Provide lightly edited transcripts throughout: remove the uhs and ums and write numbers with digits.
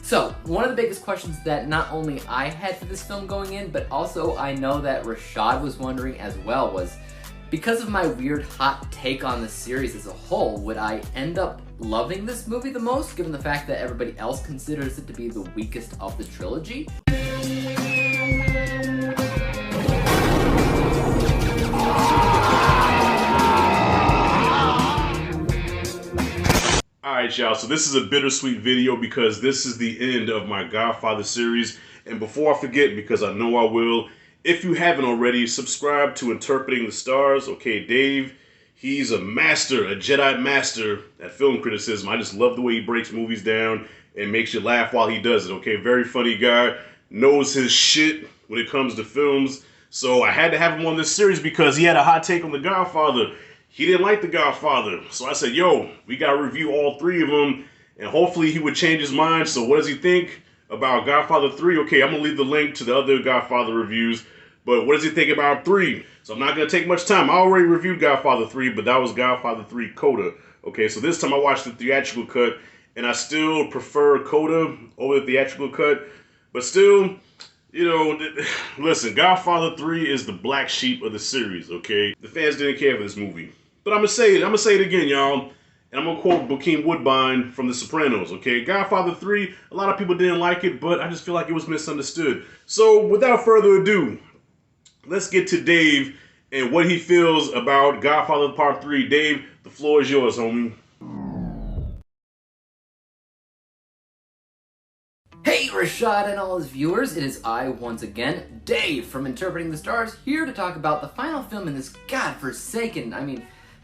So, one of the biggest questions that not only I had for this film going in, but also I know that Rashad was wondering as well was, because of my weird hot take on the series as a whole, would I end up loving this movie the most, given the fact that everybody else considers it to be the weakest of the trilogy? Alright y'all, so this is a bittersweet video because this is the end of my Godfather series. And before I forget, because I know I will, if you haven't already, subscribe to Interpreting the Stars. Okay, Dave, he's a master, a Jedi master at film criticism. I just love the way he breaks movies down and makes you laugh while he does it. Okay, very funny guy, knows his shit when it comes to films. So I had to have him on this series because he had a hot take on The Godfather. He didn't like The Godfather. So I said, yo, we got to review all three of them. And hopefully he would change his mind. So what does he think about Godfather 3? Okay, I'm going to leave the link to the other Godfather reviews. But what does he think about 3? So I'm not going to take much time. I already reviewed Godfather 3, but that was Godfather 3 Coda. Okay, so this time I watched the theatrical cut. And I still prefer Coda over the theatrical cut. But still, you know, listen, Godfather 3 is the black sheep of the series, okay? The fans didn't care for this movie. But I'm going to say it again, y'all. And I'm going to quote Bokeem Woodbine from The Sopranos, okay? Godfather 3, a lot of people didn't like it, but I just feel like it was misunderstood. So, without further ado, let's get to Dave and what he feels about Godfather Part 3. Dave, the floor is yours, homie. Hey Rashad and all his viewers, it is I once again, Dave from Interpreting the Stars, here to talk about the final film in this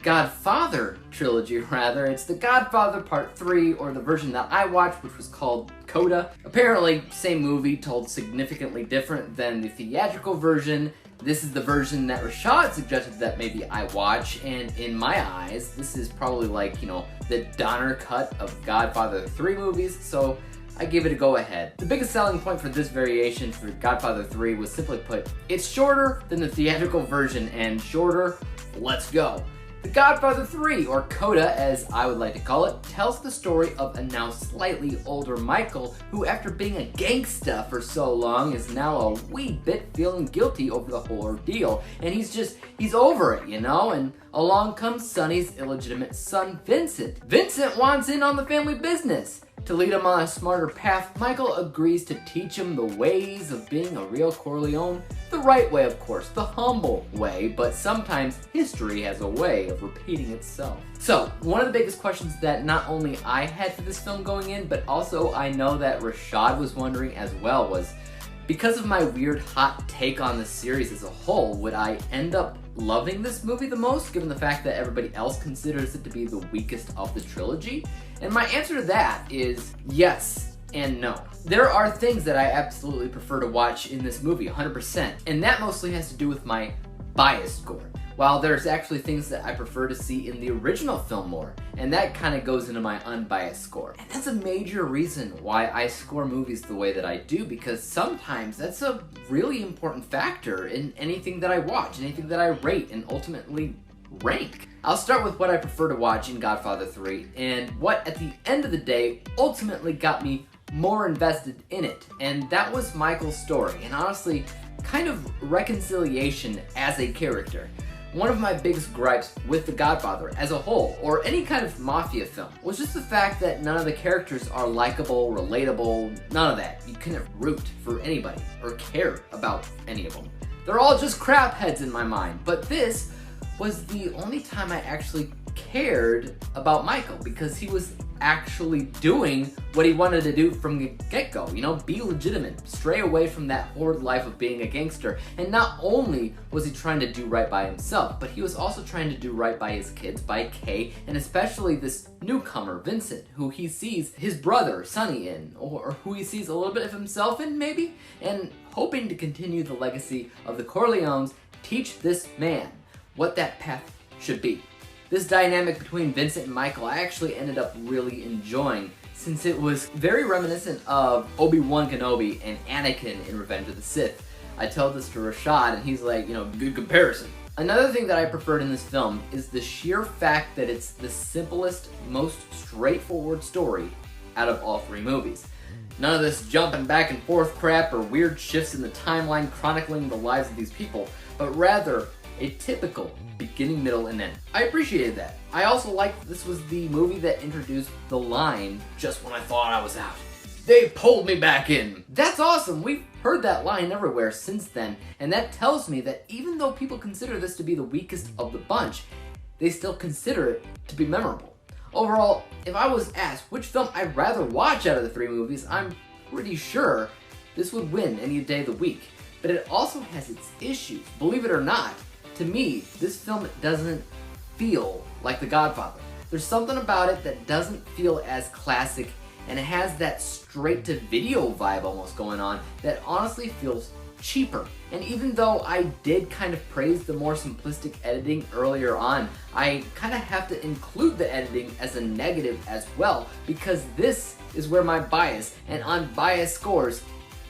Godfather trilogy rather. It's The Godfather Part 3, or the version that I watched, which was called Coda. Apparently, same movie, told significantly different than the theatrical version. This is the version that Rashad suggested that maybe I watch, and in my eyes, this is probably like, you know, the Donner cut of Godfather 3 movies, so I gave it a go ahead. The biggest selling point for this variation for Godfather 3 was, simply put, it's shorter than the theatrical version, and shorter, let's go. The Godfather 3, or Coda as I would like to call it, tells the story of a now slightly older Michael who, after being a gangsta for so long, is now a wee bit feeling guilty over the whole ordeal. And he's over it, you know? And along comes Sonny's illegitimate son, Vincent. Vincent wants in on the family business. To lead him on a smarter path, Michael agrees to teach him the ways of being a real Corleone. The right way, of course, the humble way, but sometimes history has a way of repeating itself. So, one of the biggest questions that not only I had for this film going in, but also I know that Rashad was wondering as well was, because of my weird hot take on the series as a whole, would I end up loving this movie the most, given the fact that everybody else considers it to be the weakest of the trilogy? And my answer to that is yes and no. There are things that I absolutely prefer to watch in this movie, 100%, and that mostly has to do with my bias score. While there's actually things that I prefer to see in the original film more, and that kind of goes into my unbiased score. And that's a major reason why I score movies the way that I do, because sometimes that's a really important factor in anything that I watch, anything that I rate and ultimately rank. I'll start with what I prefer to watch in Godfather 3, and what at the end of the day ultimately got me more invested in it, and that was Michael's story, and honestly, kind of reconciliation as a character. One of my biggest gripes with The Godfather as a whole, or any kind of mafia film, was just the fact that none of the characters are likable, relatable, none of that. You couldn't root for anybody, or care about any of them. They're all just crap heads in my mind, but this was the only time I actually cared about Michael, because he was actually doing what he wanted to do from the get-go, you know, be legitimate, stray away from that horrid life of being a gangster. And not only was he trying to do right by himself, but he was also trying to do right by his kids, by Kay, and especially this newcomer, Vincent, who he sees his brother, Sonny, in, or who he sees a little bit of himself in, maybe, and hoping to continue the legacy of the Corleones, teach this man what that path should be. This dynamic between Vincent and Michael I actually ended up really enjoying, since it was very reminiscent of Obi-Wan Kenobi and Anakin in Revenge of the Sith. I told this to Rashad and he's like, you know, good comparison. Another thing that I preferred in this film is the sheer fact that it's the simplest, most straightforward story out of all three movies. None of this jumping back and forth crap or weird shifts in the timeline chronicling the lives of these people, but rather a typical beginning, middle, and end. I appreciated that. I also liked this was the movie that introduced the line, "Just when I thought I was out, they pulled me back in." That's awesome. We've heard that line everywhere since then, and that tells me that even though people consider this to be the weakest of the bunch, they still consider it to be memorable. Overall, if I was asked which film I'd rather watch out of the three movies, I'm pretty sure this would win any day of the week. But it also has its issues. Believe it or not, to me, this film doesn't feel like The Godfather. There's something about it that doesn't feel as classic, and it has that straight-to-video vibe almost going on that honestly feels cheaper. And even though I did kind of praise the more simplistic editing earlier on, I kind of have to include the editing as a negative as well, because this is where my bias and unbiased scores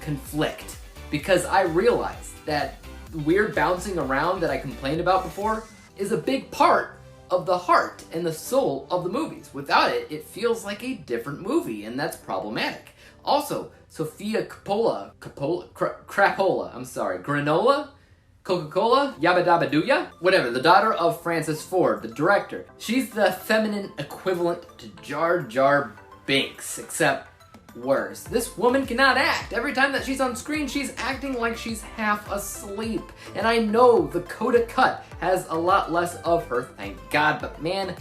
conflict. Because I realize that the weird bouncing around that I complained about before is a big part of the heart and the soul of the movies. Without it, it feels like a different movie, and that's problematic. Also, Sofia Coppola, Granola? Coca-Cola? Yabba Dabba Dooya? Whatever, the daughter of Francis Ford, the director. She's the feminine equivalent to Jar Jar Binks, except worse. This woman cannot act. Every time that she's on screen, she's acting like she's half asleep. And I know the Coda cut has a lot less of her, thank God, but man,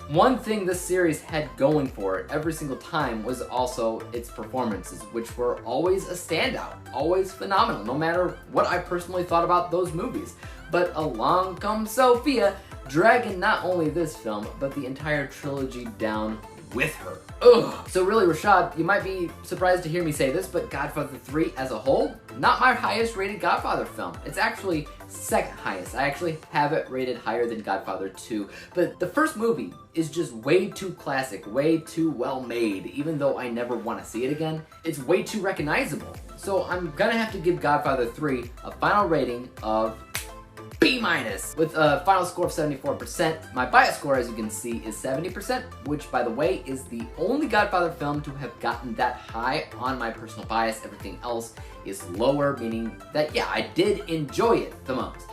one thing this series had going for it every single time was also its performances, which were always a standout, always phenomenal, no matter what I personally thought about those movies. But along comes Sophia, dragging not only this film, but the entire trilogy down with her. Ugh. So really, Rashad, you might be surprised to hear me say this, but Godfather 3 as a whole, not my highest rated Godfather film. It's actually second highest. I actually have it rated higher than Godfather 2. But the first movie is just way too classic, way too well made, even though I never want to see it again. It's way too recognizable. So I'm gonna have to give Godfather 3 a final rating of B-, with a final score of 74%. My bias score, as you can see, is 70%, which, by the way, is the only Godfather film to have gotten that high on my personal bias. Everything else is lower, meaning that, yeah, I did enjoy it the most.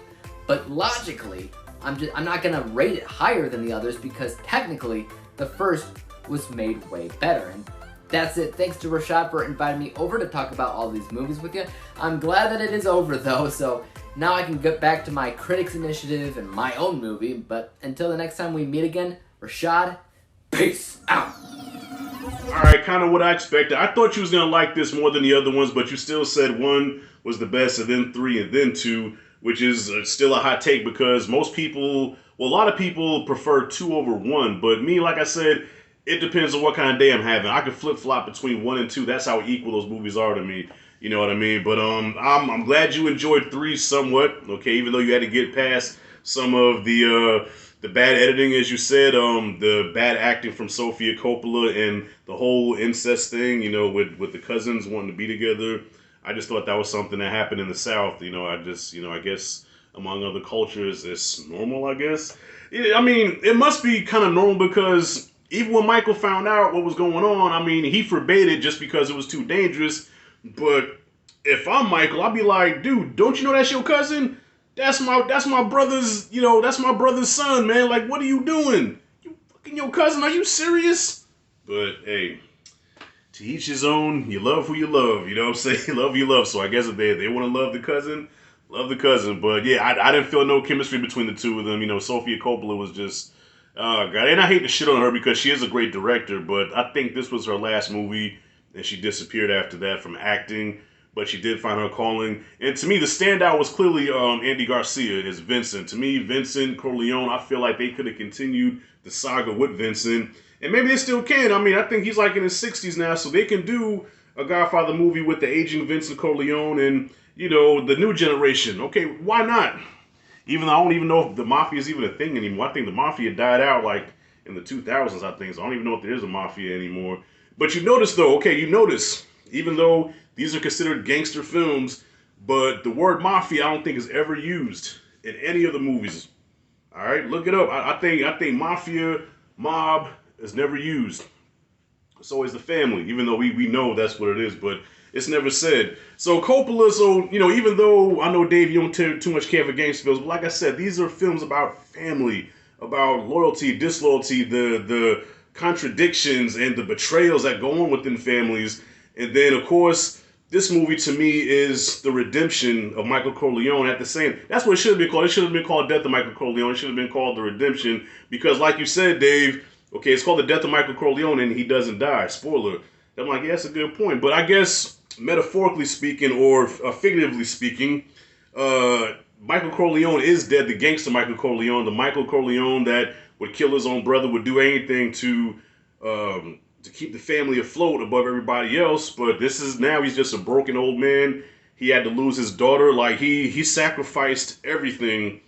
But logically, I'm not gonna rate it higher than the others because technically, the first was made way better. And that's it. Thanks to Rashad for inviting me over to talk about all these movies with you. I'm glad that it is over, though, so now I can get back to my Critics Initiative and my own movie, but until the next time we meet again, Rashad, peace out. Alright, kind of what I expected. I thought you was going to like this more than the other ones, but you still said 1 was the best, and then 3, and then 2, which is still a hot take because most people, well, a lot of people prefer 2 over 1, but me, like I said, it depends on what kind of day I'm having. I can flip-flop between 1 and 2. That's how equal those movies are to me. You know what I mean? But I'm glad you enjoyed 3 somewhat. Okay, even though you had to get past some of the bad editing, as you said, the bad acting from Sofia Coppola and the whole incest thing. You know, with the cousins wanting to be together. I just thought that was something that happened in the South. You know, I guess among other cultures, it's normal. I guess. I mean, it must be kind of normal because even when Michael found out what was going on, I mean, he forbade it just because it was too dangerous. But if I'm Michael, I'd be like, dude, don't you know that's your cousin? That's my brother's, you know, that's my brother's son, man. Like, what are you doing? You fucking your cousin? Are you serious? But hey, to each his own. You love who you love. You know what I'm saying? You love who you love. So I guess if they want to love the cousin, love the cousin. But yeah, I didn't feel no chemistry between the two of them. You know, Sofia Coppola was just, oh God. And I hate to shit on her because she is a great director, but I think this was her last movie. And she disappeared after that from acting, but she did find her calling. And to me, the standout was clearly Andy Garcia as Vincent. To me, Vincent Corleone, I feel like they could have continued the saga with Vincent. And maybe they still can. I mean, I think he's like in his 60s now, so they can do a Godfather movie with the aging Vincent Corleone and, you know, the new generation. Okay, why not? Even though I don't even know if the Mafia is even a thing anymore. I think the Mafia died out like in the 2000s, I think. So I don't even know if there is a Mafia anymore. But you notice, though, okay, you notice, even though these are considered gangster films, but the word mafia I don't think is ever used in any of the movies. All right, look it up. I think mafia, mob is never used. It's always the family, even though we know that's what it is, but it's never said. So Coppola, so, you know, even though I know, Dave, you don't too much care for gangster films, but like I said, these are films about family, about loyalty, disloyalty, the contradictions and the betrayals that go on within families. And then, of course, this movie to me is the redemption of Michael Corleone at the same. That's what it should have been called. It should have been called Death of Michael Corleone. It should have been called The Redemption because, like you said, Dave, okay, it's called The Death of Michael Corleone and he doesn't die. Spoiler. I'm like, yeah, that's a good point. But I guess metaphorically speaking or figuratively speaking, Michael Corleone is dead. The gangster Michael Corleone, the Michael Corleone that would kill his own brother, would do anything to keep the family afloat above everybody else. But this is now he's just a broken old man. He had to lose his daughter. Like he sacrificed everything,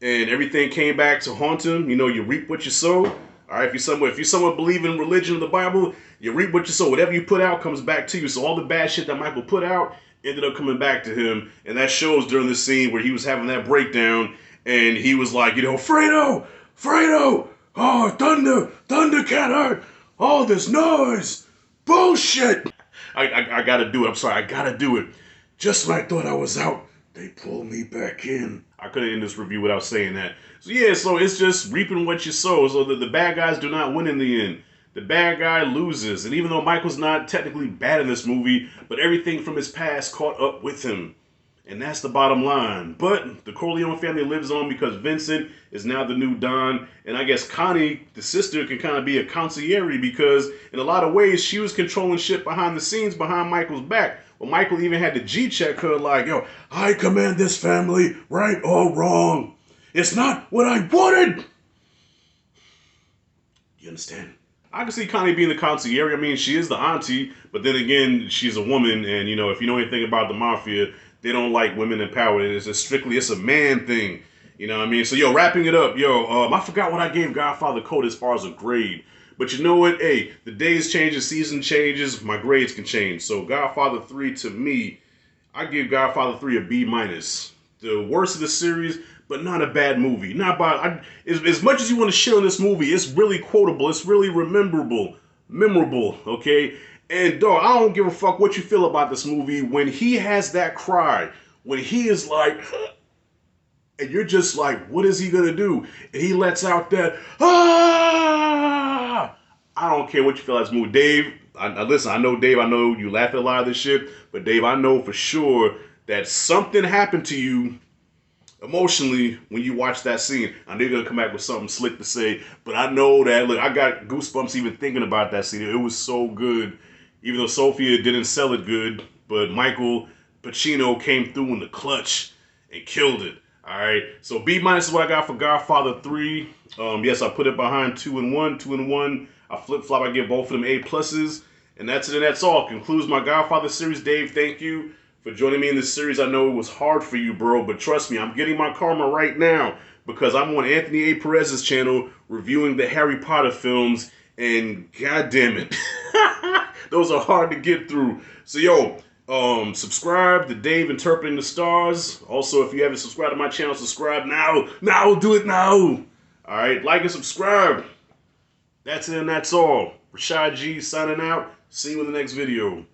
and everything came back to haunt him. You know, you reap what you sow. All right, if you somewhat believe in religion of the Bible, you reap what you sow. Whatever you put out comes back to you. So all the bad shit that Michael put out ended up coming back to him, and that shows during the scene where he was having that breakdown, and he was like, you know, Fredo, oh, thunder can't hurt. All this noise, bullshit. I gotta do it. I'm sorry, I gotta do it. Just when I thought I was out, they pulled me back in. I couldn't end this review without saying that. So yeah, so it's just reaping what you sow. So the bad guys do not win in the end. The bad guy loses. And even though Michael's not technically bad in this movie, but everything from his past caught up with him. And that's the bottom line. But the Corleone family lives on because Vincent is now the new Don. And I guess Connie, the sister, can kind of be a consigliere because in a lot of ways, she was controlling shit behind the scenes, behind Michael's back. Well, Michael even had to G-check her like, yo, I command this family, right or wrong. It's not what I wanted. You understand? I can see Connie being the consigliere. I mean, she is the auntie, but then again, she's a woman. And, you know, if you know anything about the mafia, they don't like women in power. It's a man thing. You know what I mean? So, yo, wrapping it up. Yo, I forgot what I gave Godfather Code as far as a grade. But you know what? Hey, the days change, the season changes, my grades can change. So, Godfather 3, to me, I give Godfather 3 a B-. The worst of the series, but not a bad movie. Not bad. As much as you want to shit on this movie, it's really quotable. It's really memorable, okay? And dog, I don't give a fuck what you feel about this movie. When he has that cry, when he is like, and you're just like, what is he gonna do? And he lets out that, ah! I don't care what you feel about this movie. Dave, listen, I know Dave, I know you laugh at a lot of this shit, but Dave, I know for sure that something happened to you emotionally when you watch that scene. I know you're gonna come back with something slick to say, but I know that, look, I got goosebumps even thinking about that scene. It was so good. Even though Sophia didn't sell it good, but Michael Pacino came through in the clutch and killed it. All right, so B- is what I got for Godfather 3. Yes, I put it behind 2 and 1. 2 and 1. I flip-flop, I give both of them A+. And that's it, and that's all. Concludes my Godfather series. Dave, thank you for joining me in this series. I know it was hard for you, bro, but trust me, I'm getting my karma right now because I'm on Anthony A. Perez's channel reviewing the Harry Potter films, and god damn it, those are hard to get through. So, yo, subscribe to Dave Interpreting the Stars. Also, if you haven't subscribed to my channel, subscribe now. Now, do it now. All right, like and subscribe. That's it and that's all. Rashad G signing out. See you in the next video.